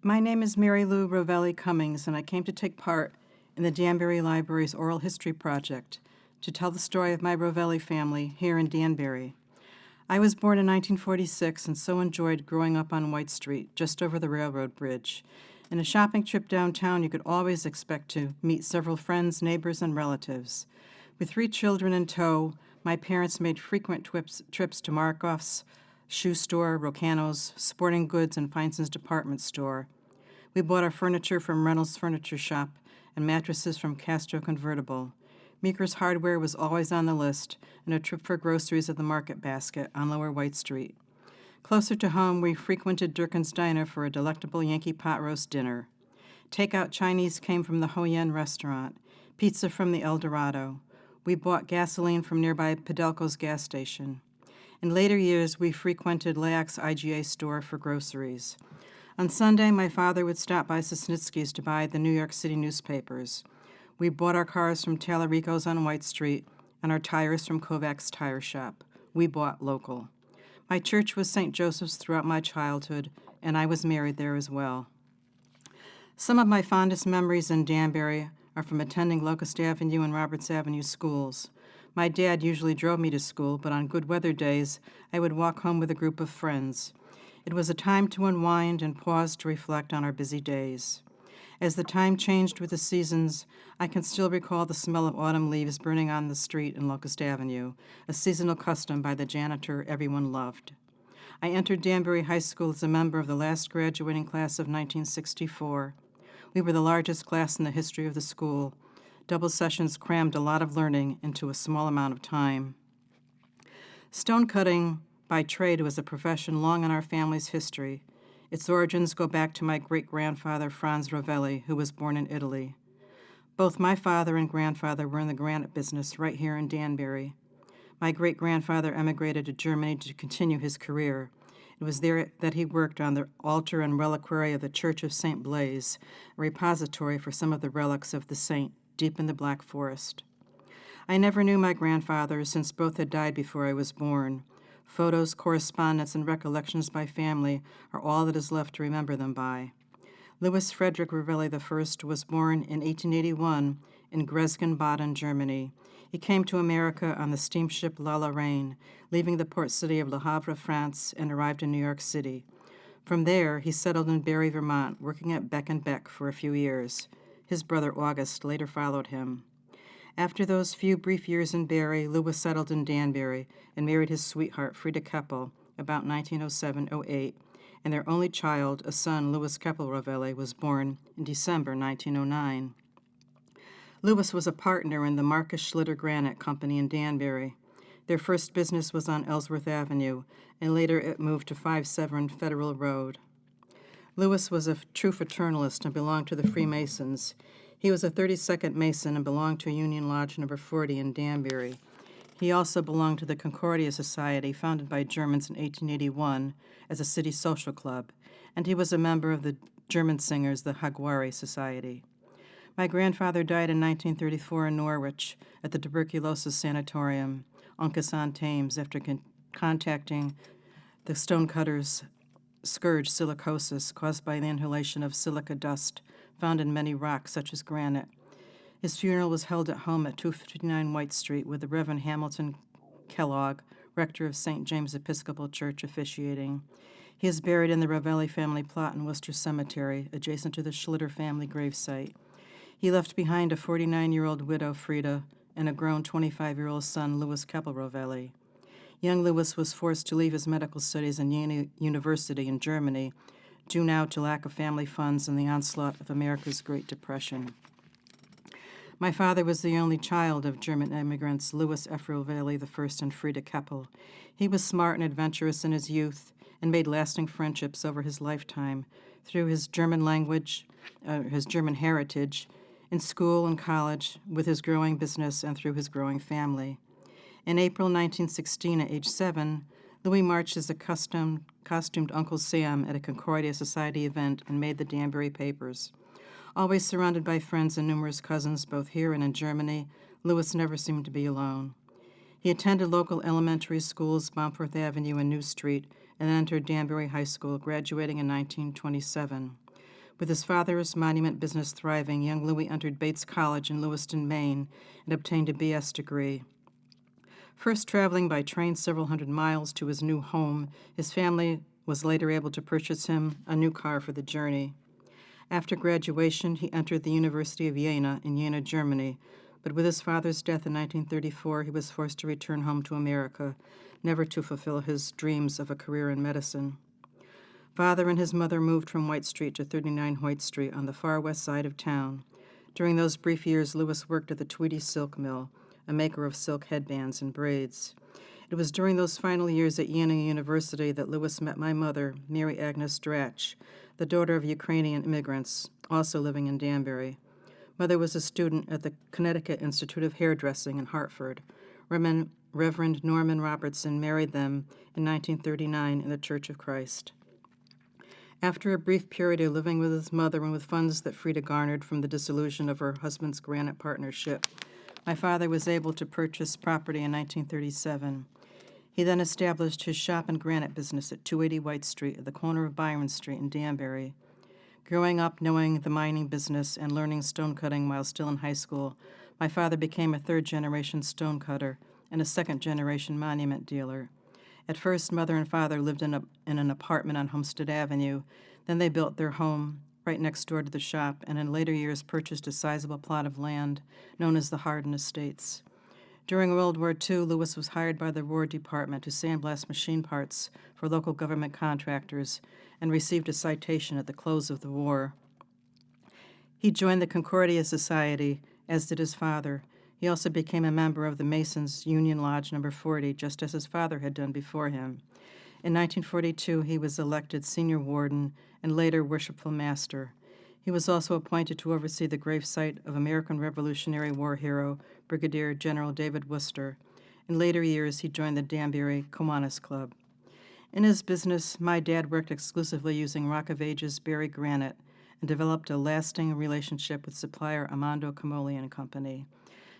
My name is Marylou Cummings, and I came to take part in the Danbury Library's Oral History Project to tell the story of my Rovelli family here in Danbury. I was born in 1946 and so enjoyed growing up on White Street, just over the railroad bridge. In a shopping trip downtown, you could always expect to meet several friends, neighbors, and relatives. With 3 children in tow, my parents made frequent trips to Markoff's, shoe store, Rocano's, sporting goods, and Feinson's department store. We bought our furniture from Reynolds Furniture Shop and mattresses from Castro Convertible. Meeker's Hardware was always on the list, and a trip for groceries at the Market Basket on Lower White Street. Closer to home, we frequented Durkin's Diner for a delectable Yankee pot roast dinner. Takeout Chinese came from the Ho Yen restaurant, pizza from the El Dorado. We bought gasoline from nearby Pedelco's gas station. In later years, we frequented Layak's IGA store for groceries. On Sunday, my father would stop by Sosnitsky's to buy the New York City newspapers. We bought our cars from Talarico's on White Street and our tires from Kovac's Tire Shop. We bought local. My church was St. Joseph's throughout my childhood, and I was married there as well. Some of my fondest memories in Danbury are from attending Locust Avenue and Roberts Avenue schools. My dad usually drove me to school, but on good weather days, I would walk home with a group of friends. It was a time to unwind and pause to reflect on our busy days. As the time changed with the seasons, I can still recall the smell of autumn leaves burning on the street in Locust Avenue, a seasonal custom by the janitor everyone loved. I entered Danbury High School as a member of the last graduating class of 1964. We were the largest class in the history of the school. Double sessions crammed a lot of learning into a small amount of time. Stone cutting by trade was a profession long in our family's history. Its origins go back to my great-grandfather, Franz Rovelli, who was born in Italy. Both my father and grandfather were in the granite business right here in Danbury. My great-grandfather emigrated to Germany to continue his career. It was there that he worked on the altar and reliquary of the Church of St. Blaise, a repository for some of the relics of the saint deep in the Black Forest. I never knew my grandfather, since both had died before I was born. Photos, correspondence, and recollections by family are all that is left to remember them by. Louis Frederick Rovelli I was born in 1881 in Gresgen-Baden, Germany. He came to America on the steamship La Lorraine, leaving the port city of Le Havre, France, and arrived in New York City. From there, he settled in Barry, Vermont, working at Beck & Beck for a few years. His brother August later followed him. After those few brief years in Barry, Louis settled in Danbury and married his sweetheart, Frida Keppel, about 1907-08, and their only child, a son, Louis Keppel Rovelli, was born in December 1909. Louis was a partner in the Marcus Schlitter Granite Company in Danbury. Their first business was on Ellsworth Avenue, and later it moved to 5 Federal Road. Louis was a true fraternalist and belonged to the Freemasons. He was a 32nd Mason and belonged to Union Lodge No. 40 in Danbury. He also belonged to the Concordia Society, founded by Germans in 1881 as a city social club, and he was a member of the German singers, the Haguari Society. My grandfather died in 1934 in Norwich at the tuberculosis sanatorium, Onkesan-Thames, after contacting the stonecutters' scourge silicosis caused by the inhalation of silica dust found in many rocks, such as granite. His funeral was held at home at 259 White Street, with the Reverend Hamilton Kellogg, rector of St. James Episcopal Church, officiating. He is buried in the Rovelli family plot in Worcester Cemetery, adjacent to the Schlitter family gravesite. He left behind a 49-year-old widow, Frida, and a grown 25-year-old son, Louis Keppel Rovelli. Young Louis was forced to leave his medical studies in Jena University in Germany, due now to lack of family funds and the onslaught of America's Great Depression. My father was the only child of German immigrants, Louis F. Rovelli I and Frida Keppel. He was smart and adventurous in his youth and made lasting friendships over his lifetime through his German language, his German heritage, in school and college, with his growing business, and through his growing family. In April 1916, at age 7, Louis marched as a costumed Uncle Sam at a Concordia Society event and made the Danbury papers. Always surrounded by friends and numerous cousins, both here and in Germany, Louis never seemed to be alone. He attended local elementary schools, Bomforth Avenue and New Street, and entered Danbury High School, graduating in 1927. With his father's monument business thriving, young Louis entered Bates College in Lewiston, Maine, and obtained a BS degree. First traveling by train several hundred miles to his new home, his family was later able to purchase him a new car for the journey. After graduation, he entered the University of Jena in Jena, Germany, but with his father's death in 1934, he was forced to return home to America, never to fulfill his dreams of a career in medicine. Father and his mother moved from White Street to 39 Hoyt Street on the far west side of town. During those brief years, Louis worked at the Tweedy Silk Mill, a maker of silk headbands and braids. It was during those final years at Jena University that Louis met my mother, Mary Agnes Dratch, the daughter of Ukrainian immigrants, also living in Danbury. Mother was a student at the Connecticut Institute of Hairdressing in Hartford. Reverend Norman Robertson married them in 1939 in the Church of Christ. After a brief period of living with his mother and with funds that Frida garnered from the dissolution of her husband's granite partnership, my father was able to purchase property in 1937. He then established his shop and granite business at 280 White Street at the corner of Byron Street in Danbury. Growing up knowing the mining business and learning stonecutting while still in high school, my father became a third-generation stonecutter and a second-generation monument dealer. At first, Mother and Father lived in an apartment on Homestead Avenue. Then they built their home right next door to the shop and in later years purchased a sizable plot of land known as the Hardin Estates. During World War II, Louis was hired by the War Department to sandblast machine parts for local government contractors and received a citation at the close of the war. He joined the Concordia Society, as did his father. He also became a member of the Masons' Union Lodge No. 40, just as his father had done before him. In 1942, he was elected senior warden and later worshipful master. He was also appointed to oversee the gravesite of American Revolutionary War hero Brigadier General David Worcester. In later years, he joined the Danbury Kiwanis Club. In his business, my dad worked exclusively using Rock of Ages Barry granite and developed a lasting relationship with supplier Armando Camoli and Company.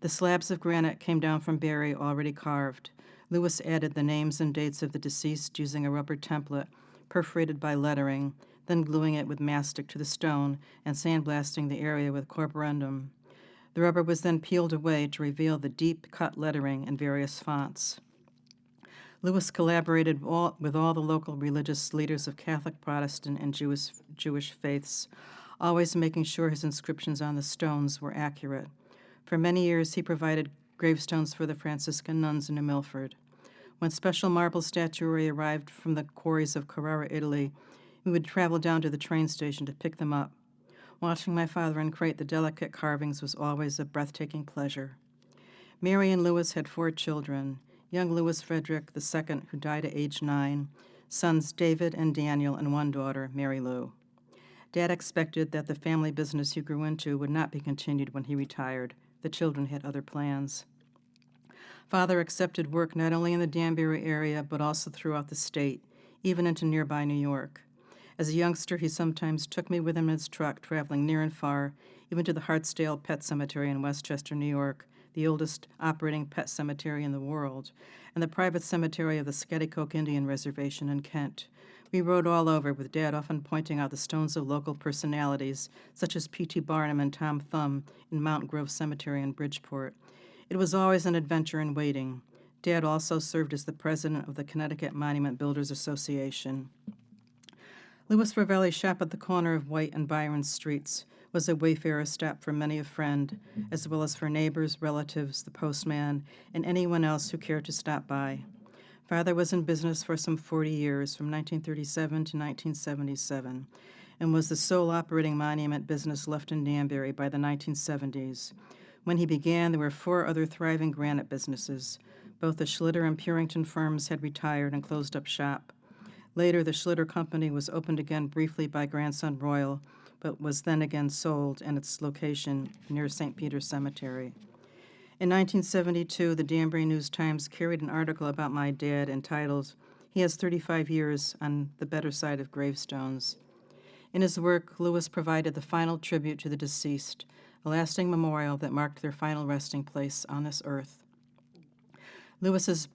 The slabs of granite came down from Barry already carved. Louis added the names and dates of the deceased using a rubber template perforated by lettering, then gluing it with mastic to the stone and sandblasting the area with corporundum. The rubber was then peeled away to reveal the deep-cut lettering in various fonts. Louis collaborated with all the local religious leaders of Catholic, Protestant, and Jewish faiths, always making sure his inscriptions on the stones were accurate. For many years, he provided gravestones for the Franciscan nuns in New Milford. When special marble statuary arrived from the quarries of Carrara, Italy, we would travel down to the train station to pick them up. Watching my father uncrate the delicate carvings was always a breathtaking pleasure. Mary and Louis had 4 children, young Louis Frederick II, who died at age 9, sons David and Daniel, and 1 daughter, Marylou. Dad expected that the family business he grew into would not be continued when he retired. The children had other plans. Father accepted work not only in the Danbury area, but also throughout the state, even into nearby New York. As a youngster, he sometimes took me with him in his truck, traveling near and far, even to the Hartsdale Pet Cemetery in Westchester, New York, the oldest operating pet cemetery in the world, and the private cemetery of the Scotticoke Indian Reservation in Kent. We rode all over, with Dad often pointing out the stones of local personalities, such as P.T. Barnum and Tom Thumb in Mount Grove Cemetery in Bridgeport. It was always an adventure in waiting. Dad also served as the president of the Connecticut Monument Builders Association. Louis Ravelli's shop at the corner of White and Byron Streets was a wayfarer stop for many a friend, as well as for neighbors, relatives, the postman, and anyone else who cared to stop by. Father was in business for some 40 years, from 1937 to 1977, and was the sole operating monument business left in Danbury by the 1970s. When he began, there were 4 other thriving granite businesses. Both the Schlitter and Purington firms had retired and closed up shop. Later, the Schlitter Company was opened again briefly by grandson Royal, but was then again sold, and its location near St. Peter's Cemetery. In 1972, the Danbury News-Times carried an article about my dad entitled, "He has 35 years on the better side of gravestones." In his work, Louis provided the final tribute to the deceased, a lasting memorial that marked their final resting place on this earth. Louis's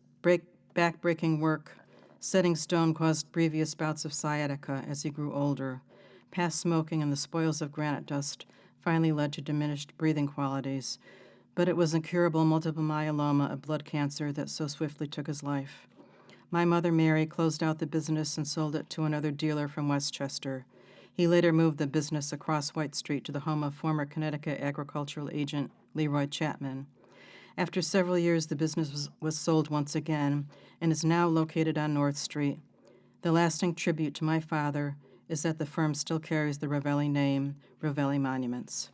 back-breaking work setting stone caused previous bouts of sciatica as he grew older. Past smoking and the spoils of granite dust finally led to diminished breathing qualities, but it was incurable multiple myeloma, a blood cancer, that so swiftly took his life. My mother, Mary, closed out the business and sold it to another dealer from Westchester. He later moved the business across White Street to the home of former Connecticut agricultural agent Leroy Chapman. After several years, the business was sold once again and is now located on North Street. The lasting tribute to my father is that the firm still carries the Rovelli name, Rovelli Monuments.